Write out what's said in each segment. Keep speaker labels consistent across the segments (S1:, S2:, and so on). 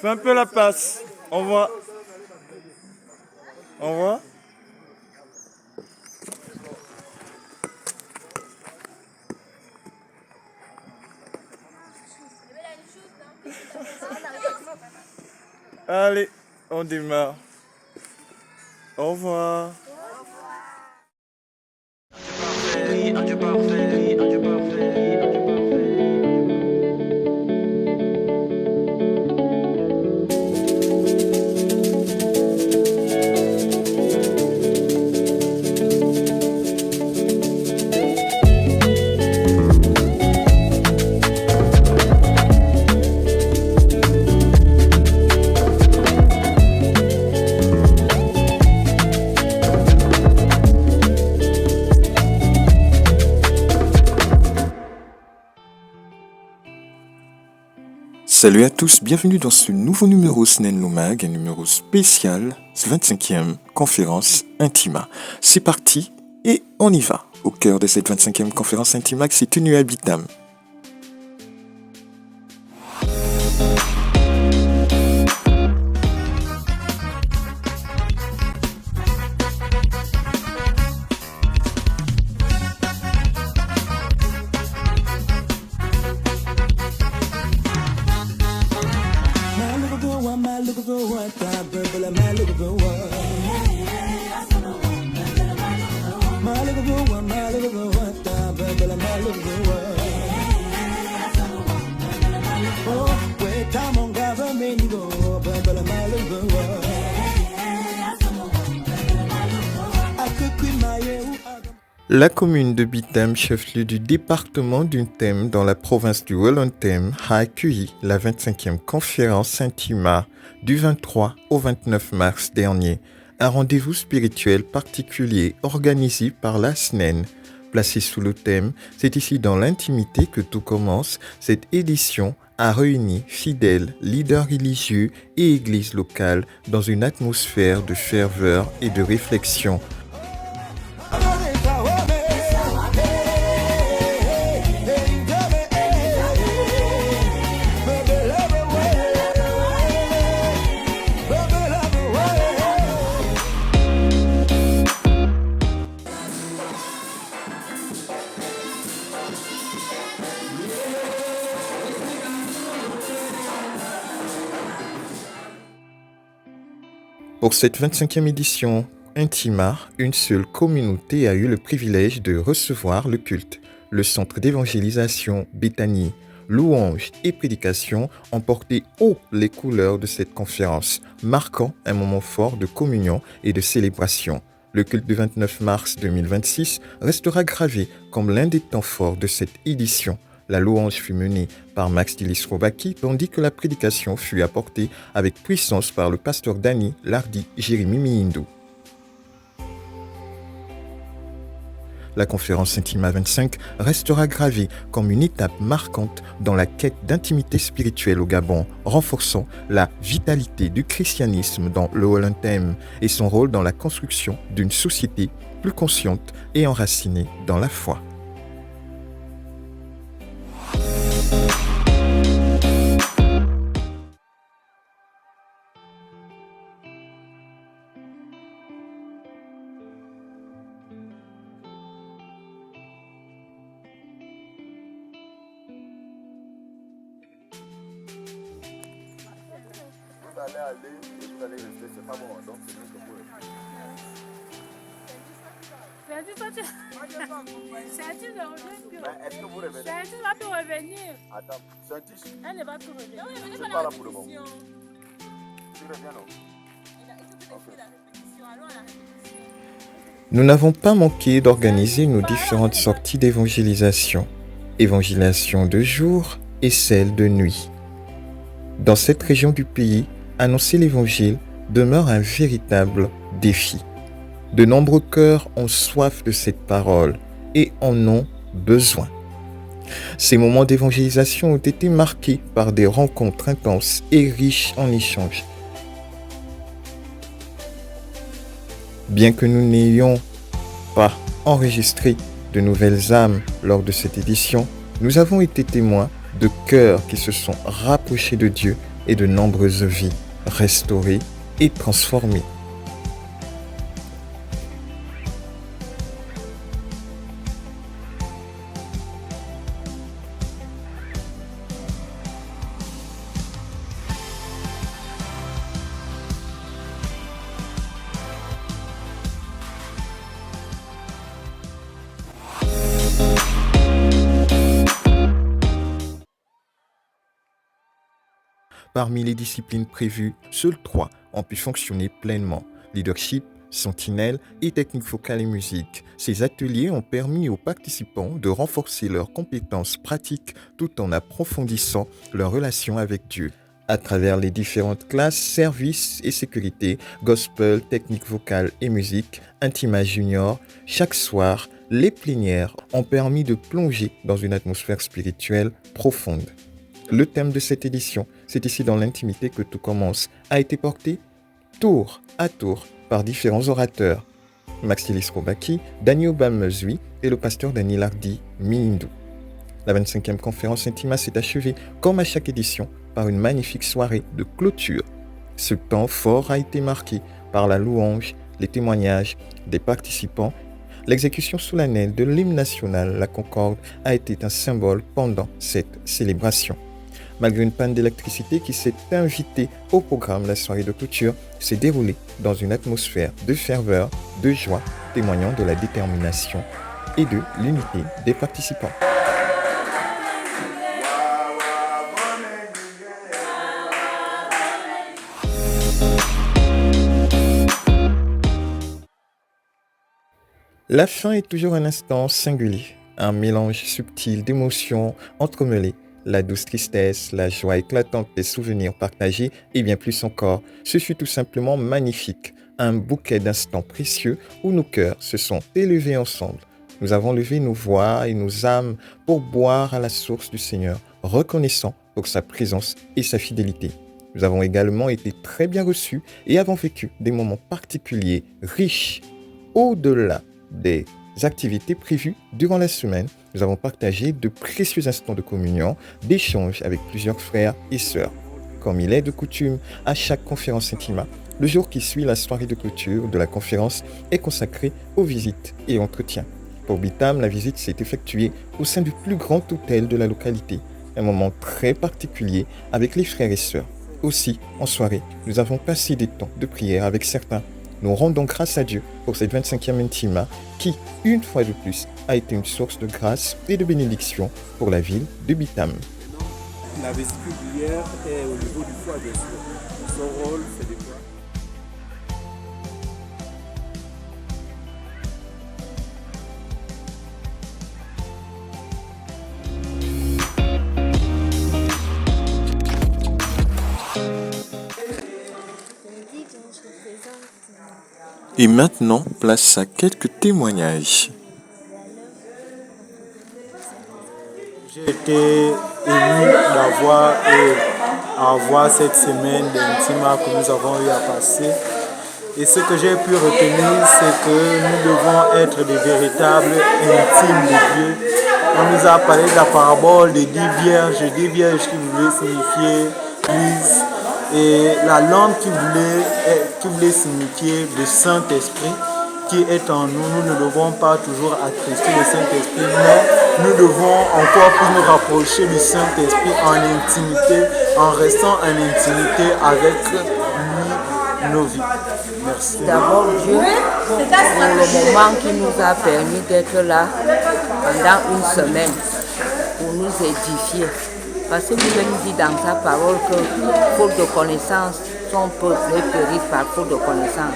S1: Fais un peu la passe. Au revoir. Au revoir. Allez, on démarre. Au revoir.
S2: Salut à tous, bienvenue dans ce nouveau numéro SNEN Lomag, un numéro spécial, 25e conférence Intima. C'est parti et on y va. Au cœur de cette 25e conférence Intima qui s'est tenue à Bitam. La commune de Bitam, chef-lieu du département d'Untem dans la province du Wellington, a accueilli la 25e conférence Intima du 23 au 29 mars dernier, un rendez-vous spirituel particulier organisé par la SNEN. Placé sous le thème « C'est ici dans l'intimité que tout commence », cette édition a réuni fidèles, leaders religieux et églises locales dans une atmosphère de ferveur et de réflexion. Pour cette 25e édition Intima, une seule communauté a eu le privilège de recevoir le culte. Le centre d'évangélisation Béthanie, louanges et prédications ont porté haut les couleurs de cette conférence, marquant un moment fort de communion et de célébration. Le culte du 29 mars 2026 restera gravé comme l'un des temps forts de cette édition. La louange fut menée par Max Dilis-Robaki, tandis que la prédication fut apportée avec puissance par le pasteur Dani Lardi Jérémy Miindou. La conférence Intima 25 restera gravée comme une étape marquante dans la quête d'intimité spirituelle au Gabon, renforçant la vitalité du christianisme dans le Wellington et son rôle dans la construction d'une société plus consciente et enracinée dans la foi.
S3: Est-ce que vous revenez? Saint-Tice va tout revenir. Attends, Saint-Tice? Elle ne va tout revenir. Non, je suis pas là pour le moment. Tu reviens, non?
S2: Nous n'avons pas manqué d'organiser nos différentes sorties d'évangélisation, évangélisation de jour et celle de nuit. Dans cette région du pays, annoncer l'évangile demeure un véritable défi. De nombreux cœurs ont soif de cette parole et en ont besoin. Ces moments d'évangélisation ont été marqués par des rencontres intenses et riches en échanges. Bien que nous n'ayons pas enregistré de nouvelles âmes lors de cette édition, Nous avons été témoins de cœurs qui se sont rapprochés de Dieu et de nombreuses vies restaurées et transformées. Parmi les disciplines prévues, seules 3 ont pu fonctionner pleinement. Leadership, sentinelle et technique vocale et musique. Ces ateliers ont permis aux participants de renforcer leurs compétences pratiques tout en approfondissant leur relation avec Dieu. À travers les différentes classes, services et sécurité, gospel, technique vocale et musique, Intima Junior, chaque soir, les plénières ont permis de plonger dans une atmosphère spirituelle profonde. Le thème de cette édition, c'est ici dans l'intimité que tout commence, a été porté tour à tour par différents orateurs. Maxilis Kobaki, Daniel Bamezui et le pasteur Daniel Hardy Mindou. La 25e conférence Intima s'est achevée, comme à chaque édition, par une magnifique soirée de clôture. Ce temps fort a été marqué par la louange, les témoignages des participants. L'exécution solennelle de l'hymne national, la Concorde, a été un symbole pendant cette célébration. Malgré une panne d'électricité qui s'est invitée au programme, la soirée de clôture s'est déroulée dans une atmosphère de ferveur, de joie, témoignant de la détermination et de l'unité des participants. La fin est toujours un instant singulier, un mélange subtil d'émotions entremêlées. La douce tristesse, la joie éclatante des souvenirs partagés et bien plus encore. Ce fut tout simplement magnifique, un bouquet d'instants précieux où nos cœurs se sont élevés ensemble. Nous avons levé nos voix et nos âmes pour boire à la source du Seigneur, reconnaissant pour sa présence et sa fidélité. Nous avons également été très bien reçus et avons vécu des moments particuliers, riches, au-delà des activités prévues durant la semaine. Nous avons partagé de précieux instants de communion, d'échange avec plusieurs frères et sœurs. Comme il est de coutume, à chaque conférence Intima, le jour qui suit la soirée de clôture de la conférence est consacré aux visites et entretiens. Pour Bitam, la visite s'est effectuée au sein du plus grand hôtel de la localité. Un moment très particulier avec les frères et sœurs. Aussi, en soirée, nous avons passé des temps de prière avec certains. Nous rendons grâce à Dieu pour cette 25e Intima qui, une fois de plus, a été une source de grâce et de bénédiction pour la ville de Bitam.
S4: La vésicule biliaire est au niveau du foie, bien sûr. Son rôle, c'est de quoi?
S1: Et maintenant, place à quelques témoignages.
S4: J'ai été ému à voir cette semaine d'Intima que nous avons eu à passer. Et ce que j'ai pu retenir, c'est que nous devons être des véritables intimes de Dieu. On nous a parlé de la parabole des 10 vierges qui voulaient signifier l'Église. Et la langue qui voulait signifier le Saint-Esprit qui est en nous. Nous ne devons pas toujours attrister le Saint-Esprit, mais nous devons encore plus nous rapprocher du Saint-Esprit en intimité, en restant en intimité avec lui, nos vies. Merci.
S5: D'abord Dieu pour le moment qui nous a permis d'être là pendant une semaine pour nous édifier. Parce que Dieu nous dit dans sa parole que faute de connaissance, son peuple est péri par faute de connaissance.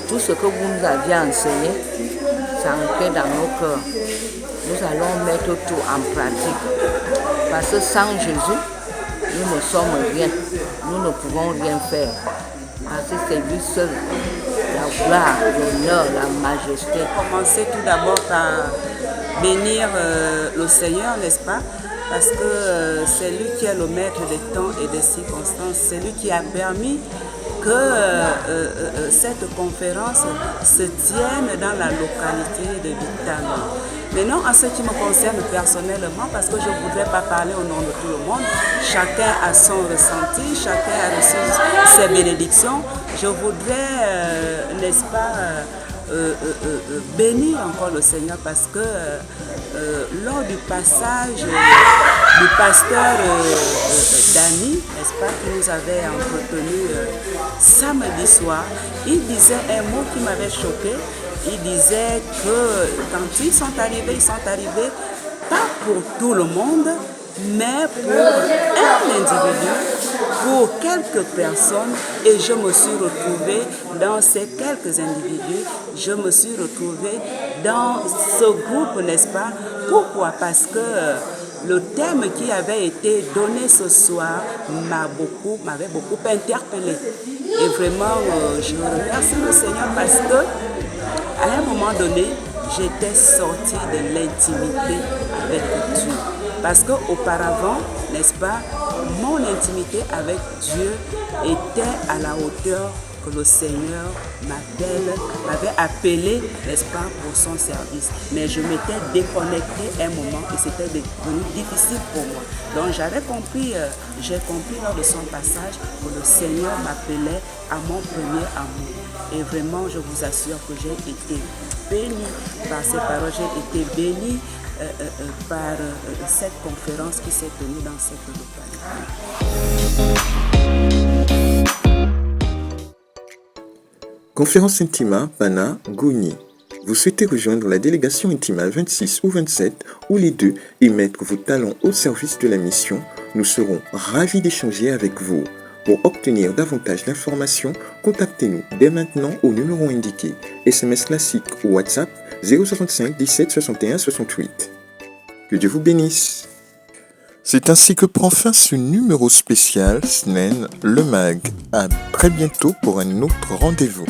S5: Tout ce que vous nous aviez enseigné, c'est ancré dans nos cœurs. Nous allons mettre tout en pratique. Parce que sans Jésus, nous ne sommes rien. Nous ne pouvons rien faire. Parce que c'est lui seul, la gloire, l'honneur, la majesté.
S6: Commencer tout d'abord par bénir le Seigneur, n'est-ce pas? Parce que c'est lui qui est le maître des temps et des circonstances. C'est lui qui a permis que cette conférence se tienne dans la localité de Bitam. Maintenant, en ce qui me concerne personnellement, parce que je ne voudrais pas parler au nom de tout le monde, chacun a son ressenti, chacun a reçu ses bénédictions. Je voudrais, n'est-ce pas, bénir encore le Seigneur parce que lors du passage du pasteur Dani, n'est-ce pas, qui nous avait entretenu samedi soir, il disait un mot qui m'avait choqué. Il disait que quand ils sont arrivés pas pour tout le monde, mais pour un individu, pour quelques personnes, et je me suis retrouvée dans ces quelques individus, je me suis retrouvée dans ce groupe, n'est-ce pas? Pourquoi? Parce que le thème qui avait été donné ce soir m'avait beaucoup interpellée. Et vraiment, je remercie le Seigneur parce que à un moment donné, j'étais sortie de l'intimité avec Dieu. Parce qu'auparavant, n'est-ce pas, mon intimité avec Dieu était à la hauteur que le Seigneur m'avait appelé, n'est-ce pas, pour son service. Mais je m'étais déconnectée un moment et c'était devenu difficile pour moi. Donc j'ai compris lors de son passage que le Seigneur m'appelait à mon premier amour. Et vraiment, je vous assure que j'ai été bénie par ces paroles, j'ai été bénie par cette conférence qui s'est tenue dans cette localité.
S2: Conférence Intima, Pana, Gouni. Vous souhaitez rejoindre la délégation Intima 26 ou 27 ou les deux et mettre vos talents au service de la mission? Nous serons ravis d'échanger avec vous. Pour obtenir davantage d'informations, contactez-nous dès maintenant au numéro indiqué. SMS classique ou WhatsApp 065 17 61 68. Que Dieu vous bénisse. C'est ainsi que prend fin ce numéro spécial SNEN Le Mag. À très bientôt pour un autre rendez-vous.